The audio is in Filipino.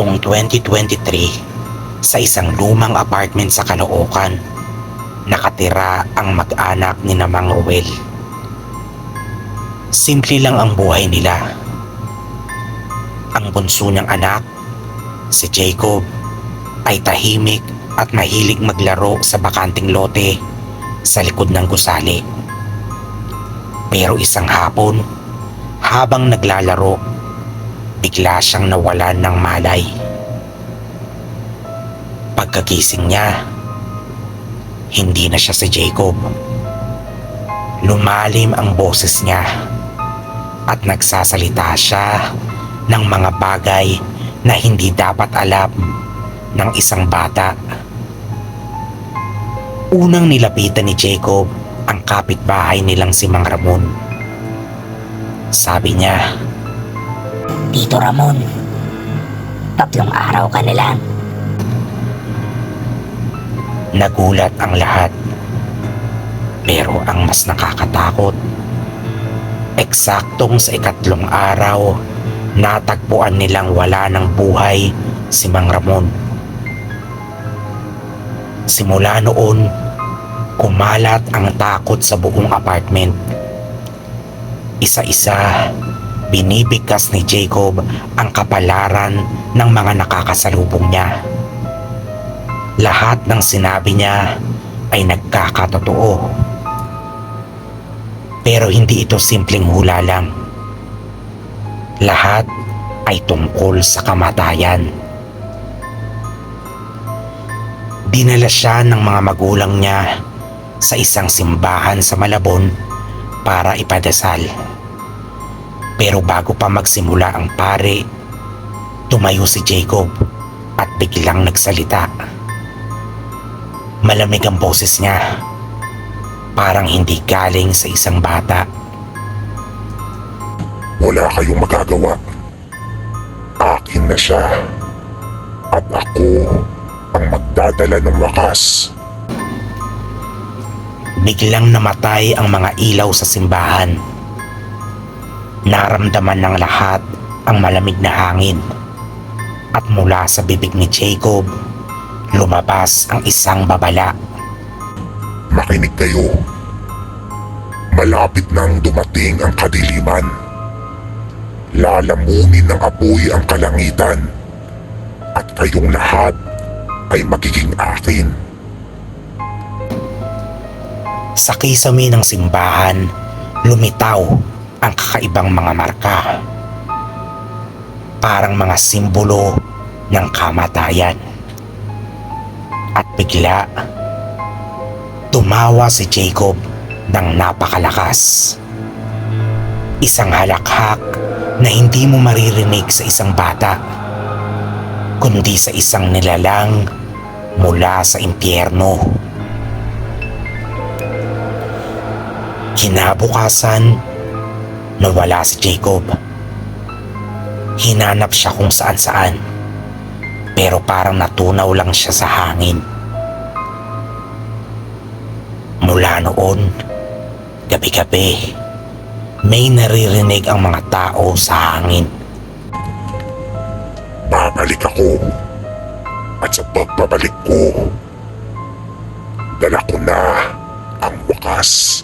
Taong 2023, sa isang lumang apartment sa Caloocan, nakatira ang mag-anak ni Mang Ruel. Simple lang ang buhay nila. Ang bunso niyang anak, si Jacob, ay tahimik at mahilig maglaro sa bakanting lote sa likod ng gusali. Pero isang hapon, habang naglalaro, bigla siyang nawalan ng malay. Pagkagising niya, hindi na siya si Jacob. Lumalim ang boses niya at nagsasalita siya ng mga bagay na hindi dapat alam ng isang bata. Unang nilapitan ni Jacob ang kapitbahay nilang si Mang Ramon. Sabi niya, Tito Ramon, 3 araw ka na lang. Nagulat ang lahat. Pero ang mas nakakatakot, eksaktong sa 3 araw, natagpuan nilang wala ng buhay si Mang Ramon. Simula noon, kumalat ang takot sa buong apartment. Isa-isa, binibigkas ni Jacob ang kapalaran ng mga nakakasalubong niya. Lahat ng sinabi niya ay nagkakatotoo. Pero hindi ito simpleng hula lang. Lahat ay tungkol sa kamatayan. Dinala siya ng mga magulang niya sa isang simbahan sa Malabon para ipadasal. Pero bago pa magsimula ang pare, tumayo si Jacob at biglang nagsalita. Malamig ang boses niya, parang hindi galing sa isang bata. Wala kayong magagawa. Akin na siya. At ako ang magdadala ng wakas. Biglang namatay ang mga ilaw sa simbahan. Naramdaman ng lahat ang malamig na hangin. At mula sa bibig ni Jacob, lumabas ang isang babala. Makinig kayo. Malapit nang dumating ang kadiliman. Lalamunin ng apoy ang kalangitan. At kayong lahat ay magiging akin. Sa kisame ng simbahan, lumitaw ang kakaibang mga marka. Parang mga simbolo ng kamatayan. At bigla, tumawa si Jacob ng napakalakas. Isang halakhak na hindi mo maririnig sa isang bata, kundi sa isang nilalang mula sa impyerno. Kinabukasan, nawala si Jacob. Hinanap siya kung saan-saan, pero parang natunaw lang siya sa hangin. Mula noon, gabi-gabi, may naririnig ang mga tao sa hangin. Babalik ako. At sa pagbabalik ko, dala ko na ang wakas.